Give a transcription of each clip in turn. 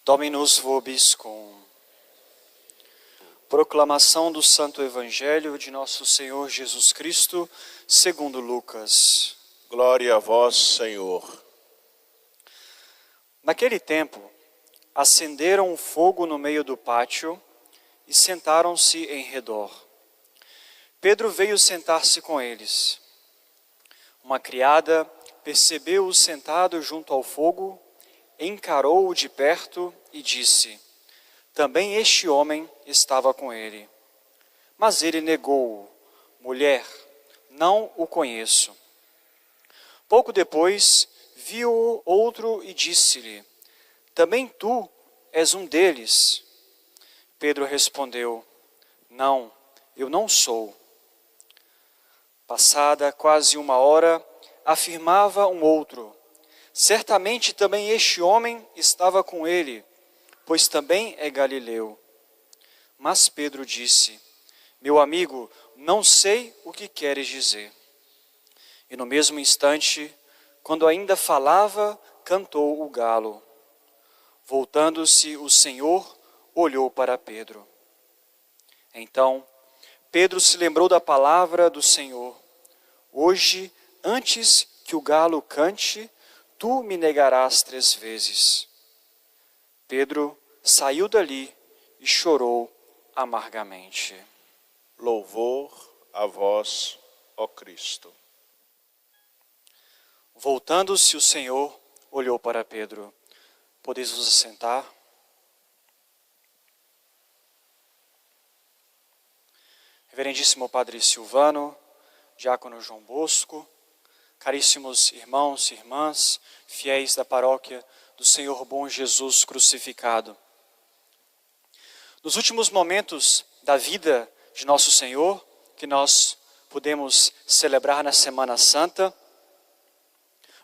Dominus vobiscum. Proclamação do Santo Evangelho de nosso Senhor Jesus Cristo, segundo Lucas. Glória a vós, Senhor. Naquele tempo, acenderam um fogo no meio do pátio e sentaram-se em redor. Pedro veio sentar-se com eles. Uma criada percebeu-o sentado junto ao fogo, encarou-o de perto e disse: também este homem estava com ele. Mas ele negou-o: mulher, não o conheço. Pouco depois, viu-o outro e disse-lhe: também tu és um deles? Pedro respondeu: não, eu não sou. Passada quase uma hora, afirmava um outro: certamente também este homem estava com ele, pois também é galileu. Mas Pedro disse: meu amigo, não sei o que queres dizer. E no mesmo instante, quando ainda falava, cantou o galo. Voltando-se o Senhor, olhou para Pedro. Então, Pedro se lembrou da palavra do Senhor: hoje, antes que o galo cante, tu me negarás 3 vezes. Pedro saiu dali e chorou amargamente. Louvor a vós, ó Cristo. Voltando-se o Senhor, olhou para Pedro. Podeis vos assentar? Reverendíssimo Padre Silvano, Diácono João Bosco, caríssimos irmãos e irmãs, fiéis da paróquia do Senhor Bom Jesus crucificado. Nos últimos momentos da vida de nosso Senhor, que nós podemos celebrar na Semana Santa,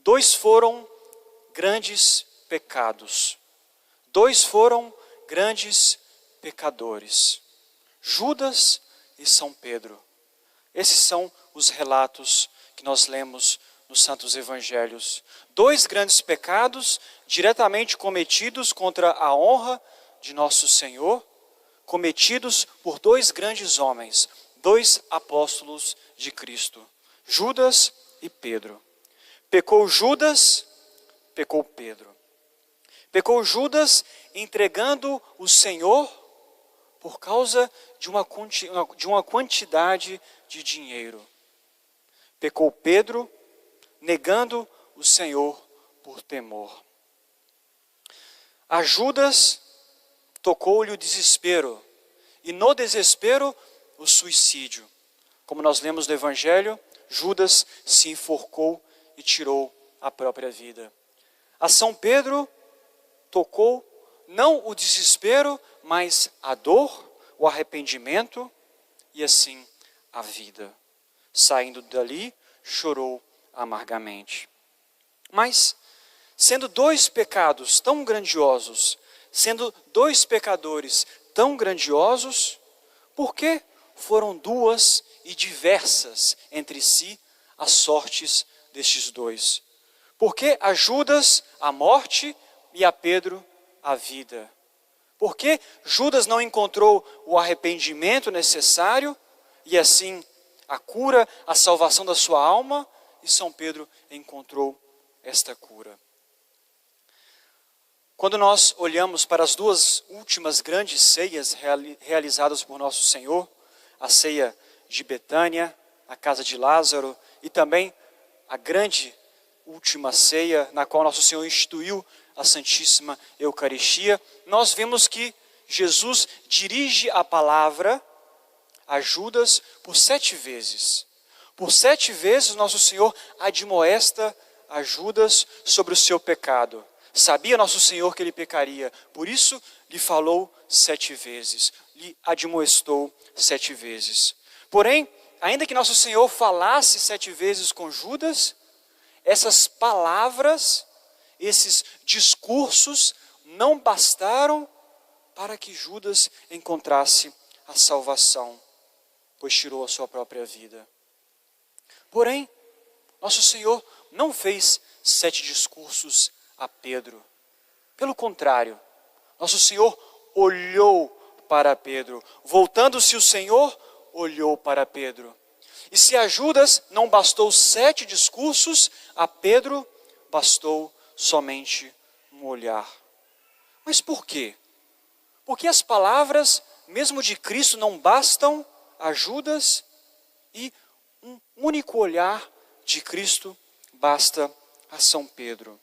2 foram grandes pecados. 2 foram grandes pecadores: Judas e São Pedro. Esses são os relatos que nós lemos nos Santos Evangelhos. 2 grandes pecados diretamente cometidos contra a honra de nosso Senhor, cometidos por 2 grandes homens, 2 apóstolos de Cristo, Judas e Pedro. Pecou Judas, pecou Pedro. Pecou Judas entregando o Senhor por causa de uma quantidade de dinheiro. Pecou Pedro negando o Senhor por temor. A Judas tocou-lhe o desespero, e no desespero o suicídio. Como nós lemos no Evangelho, Judas se enforcou e tirou a própria vida. A São Pedro tocou não o desespero, mas a dor, o arrependimento e assim a vida. Saindo dali, chorou amargamente. Mas, sendo 2 pecados tão grandiosos, sendo 2 pecadores tão grandiosos, por que foram 2 e diversas entre si as sortes destes 2? Por que a Judas a morte e a Pedro a vida? Por que Judas não encontrou o arrependimento necessário e assim a cura, a salvação da sua alma, e São Pedro encontrou esta cura? Quando nós olhamos para as 2 últimas grandes ceias realizadas por nosso Senhor, a ceia de Betânia, a casa de Lázaro, e também a grande última ceia, na qual nosso Senhor instituiu a Santíssima Eucaristia, nós vemos que Jesus dirige a palavra a Judas por 7 vezes. Por 7 vezes nosso Senhor admoesta a Judas sobre o seu pecado. Sabia nosso Senhor que ele pecaria, por isso lhe falou 7 vezes, lhe admoestou 7 vezes. Porém, ainda que nosso Senhor falasse 7 vezes com Judas, essas palavras, esses discursos não bastaram para que Judas encontrasse a salvação, pois tirou a sua própria vida. Porém, nosso Senhor não fez 7 discursos a Pedro. Pelo contrário, Nosso Senhor olhou para Pedro. Voltando-se o Senhor, olhou para Pedro. E se a Judas não bastou 7 discursos, a Pedro bastou somente um olhar. Mas por quê? Porque as palavras, mesmo de Cristo, não bastam a Judas, e um único olhar de Cristo basta a São Pedro.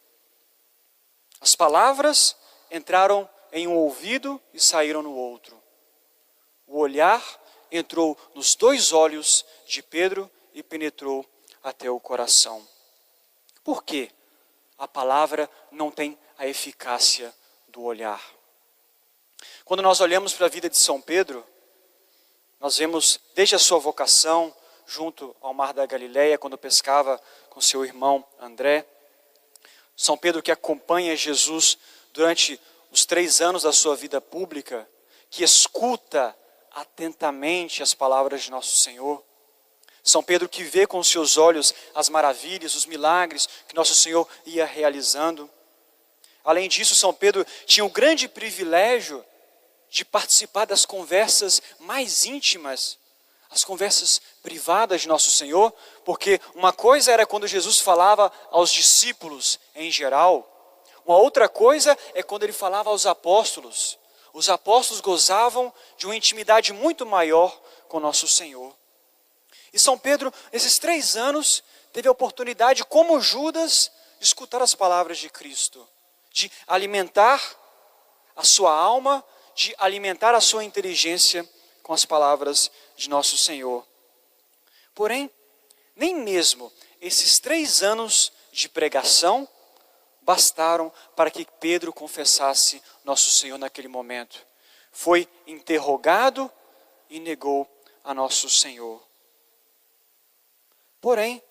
As palavras entraram em um ouvido e saíram no outro. O olhar entrou nos 2 olhos de Pedro e penetrou até o coração. Por quê? A palavra não tem a eficácia do olhar. Quando nós olhamos para a vida de São Pedro, nós vemos desde a sua vocação junto ao Mar da Galileia, quando pescava com seu irmão André, São Pedro que acompanha Jesus durante os 3 anos da sua vida pública, que escuta atentamente as palavras de nosso Senhor. São Pedro que vê com seus olhos as maravilhas, os milagres que nosso Senhor ia realizando. Além disso, São Pedro tinha o grande privilégio de participar das conversas mais íntimas, as conversas privadas de nosso Senhor, porque uma coisa era quando Jesus falava aos discípulos em geral, uma outra coisa é quando ele falava aos apóstolos. Os apóstolos gozavam de uma intimidade muito maior com nosso Senhor. E São Pedro, nesses 3 anos, teve a oportunidade, como Judas, de escutar as palavras de Cristo, de alimentar a sua alma, de alimentar a sua inteligência com as palavras de nosso Senhor. Porém, nem mesmo esses 3 anos de pregação bastaram para que Pedro confessasse nosso Senhor naquele momento. Foi interrogado e negou a nosso Senhor. Porém,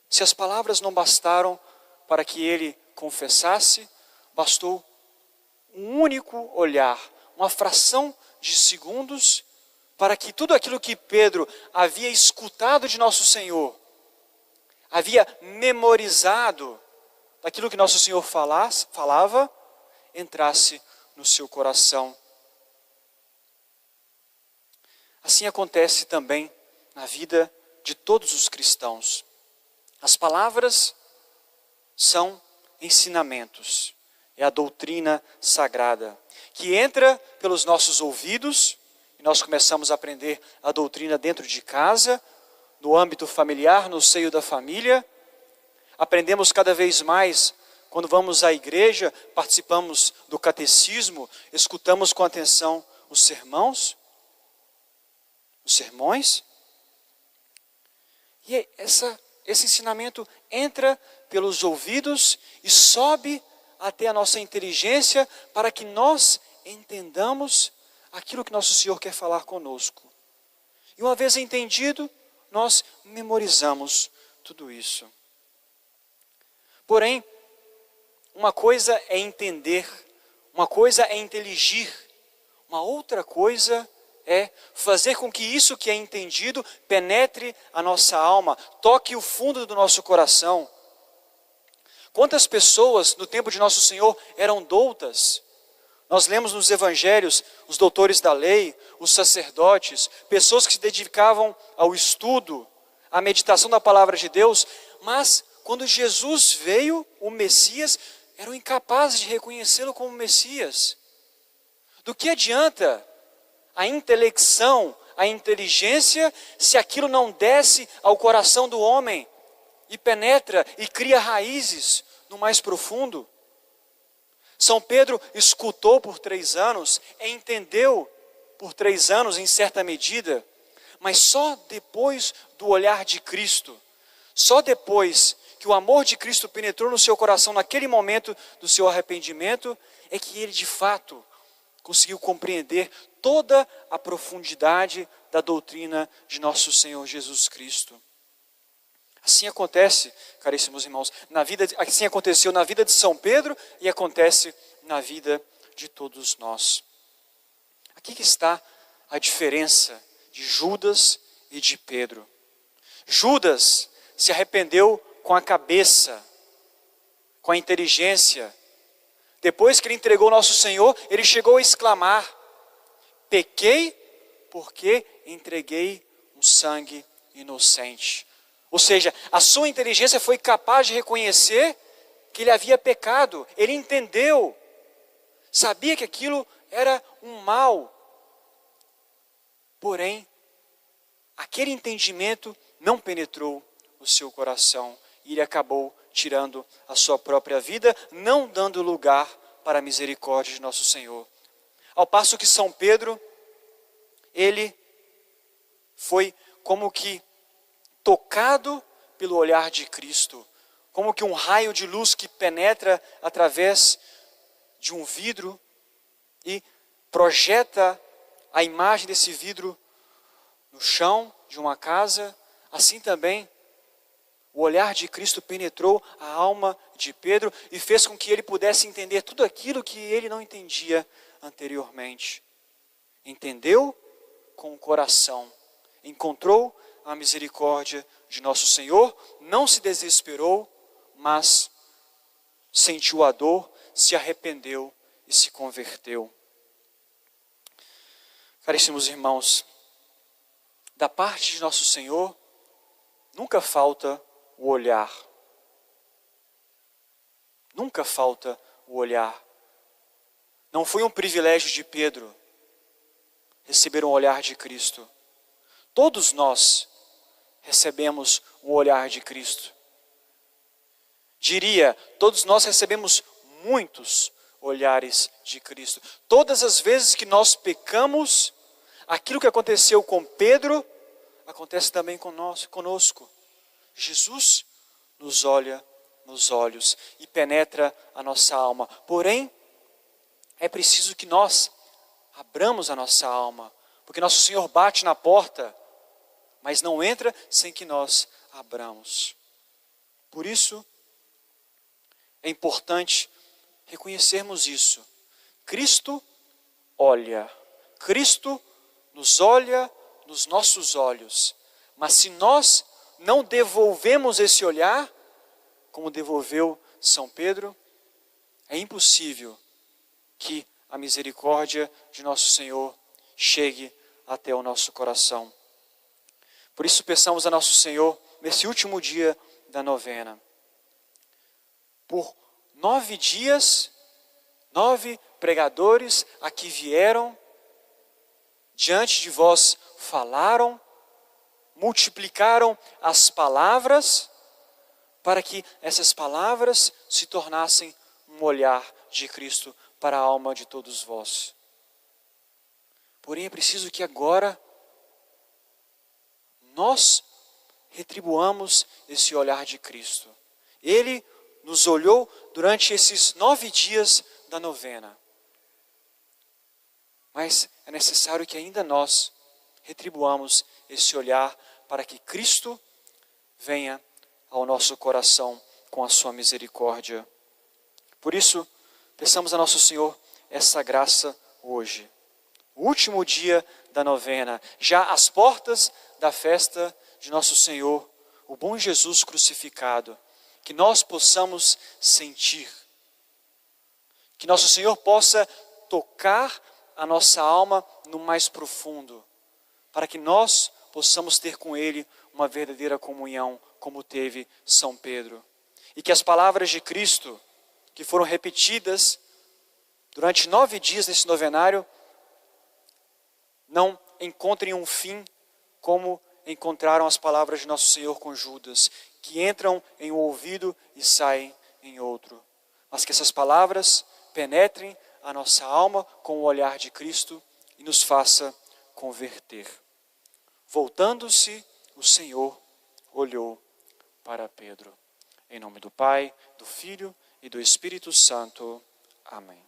se as palavras não bastaram para que ele confessasse, bastou um único olhar, uma fração de segundos, para que tudo aquilo que Pedro havia escutado de nosso Senhor, havia memorizado daquilo que nosso Senhor falava, entrasse no seu coração. Assim acontece também na vida de todos os cristãos. As palavras são ensinamentos, é a doutrina sagrada, que entra pelos nossos ouvidos, e nós começamos a aprender a doutrina dentro de casa, no âmbito familiar, no seio da família. Aprendemos cada vez mais quando vamos à igreja, participamos do catecismo, escutamos com atenção os sermões. E esse ensinamento entra pelos ouvidos e sobe até a nossa inteligência para que nós entendamos aquilo que nosso Senhor quer falar conosco. E uma vez entendido, nós memorizamos tudo isso. Porém, uma coisa é entender, uma coisa é inteligir, uma outra coisa é fazer com que isso que é entendido penetre a nossa alma, toque o fundo do nosso coração. Quantas pessoas no tempo de nosso Senhor eram doutas? Nós lemos nos evangelhos os doutores da lei, os sacerdotes, pessoas que se dedicavam ao estudo, à meditação da palavra de Deus, mas quando Jesus veio, o Messias, eram incapazes de reconhecê-lo como Messias. Do que adianta a intelecção, a inteligência, se aquilo não desce ao coração do homem e penetra e cria raízes no mais profundo? São Pedro escutou por 3 anos, entendeu por 3 anos em certa medida, mas só depois do olhar de Cristo, só depois que o amor de Cristo penetrou no seu coração naquele momento do seu arrependimento, é que ele de fato conseguiu compreender toda a profundidade da doutrina de nosso Senhor Jesus Cristo. Assim acontece, caríssimos irmãos, assim aconteceu na vida de São Pedro e acontece na vida de todos nós. Aqui que está a diferença de Judas e de Pedro. Judas se arrependeu com a cabeça, com a inteligência. Depois que ele entregou o nosso Senhor, ele chegou a exclamar: pequei porque entreguei um sangue inocente. Ou seja, a sua inteligência foi capaz de reconhecer que ele havia pecado. Ele entendeu, sabia que aquilo era um mal. Porém, aquele entendimento não penetrou o seu coração e ele acabou tirando a sua própria vida, não dando lugar para a misericórdia de nosso Senhor. Ao passo que São Pedro, ele foi como que tocado pelo olhar de Cristo, como que um raio de luz que penetra através de um vidro e projeta a imagem desse vidro no chão de uma casa. Assim também o olhar de Cristo penetrou a alma de Pedro e fez com que ele pudesse entender tudo aquilo que ele não entendia anteriormente. Entendeu com o coração, encontrou a misericórdia de nosso Senhor, não se desesperou, mas sentiu a dor, se arrependeu e se converteu. Caríssimos irmãos, da parte de nosso Senhor, nunca falta o olhar. Nunca falta o olhar. Não foi um privilégio de Pedro receber um olhar de Cristo. Todos nós recebemos o olhar de Cristo. Diria, todos nós recebemos muitos olhares de Cristo. Todas as vezes que nós pecamos, aquilo que aconteceu com Pedro, acontece também conosco. Jesus nos olha nos olhos e penetra a nossa alma. Porém, é preciso que nós abramos a nossa alma, porque nosso Senhor bate na porta, mas não entra sem que nós abramos. Por isso, é importante reconhecermos isso. Cristo olha. Cristo nos olha nos nossos olhos. Mas se nós não devolvemos esse olhar, como devolveu São Pedro, é impossível que a misericórdia de nosso Senhor chegue até o nosso coração. Por isso peçamos a nosso Senhor, nesse último dia da novena, por 9 dias, 9 pregadores aqui vieram, diante de vós falaram, multiplicaram as palavras, para que essas palavras se tornassem um olhar de Cristo para a alma de todos vós. Porém, é preciso que agora nós retribuamos esse olhar de Cristo. Ele nos olhou durante esses 9 dias da novena. Mas é necessário que ainda nós retribuamos esse olhar para que Cristo venha ao nosso coração com a sua misericórdia. Por isso, peçamos a nosso Senhor essa graça hoje. O último dia da novena, já às portas da festa de nosso Senhor, o bom Jesus crucificado, que nós possamos sentir, que nosso Senhor possa tocar a nossa alma no mais profundo, para que nós possamos ter com Ele uma verdadeira comunhão, como teve São Pedro. E que as palavras de Cristo, que foram repetidas durante 9 dias nesse novenário, não encontrem um fim como encontraram as palavras de nosso Senhor com Judas, que entram em um ouvido e saem em outro. Mas que essas palavras penetrem a nossa alma com o olhar de Cristo e nos faça converter. Voltando-se, o Senhor olhou para Pedro. Em nome do Pai, do Filho e do Espírito Santo. Amém.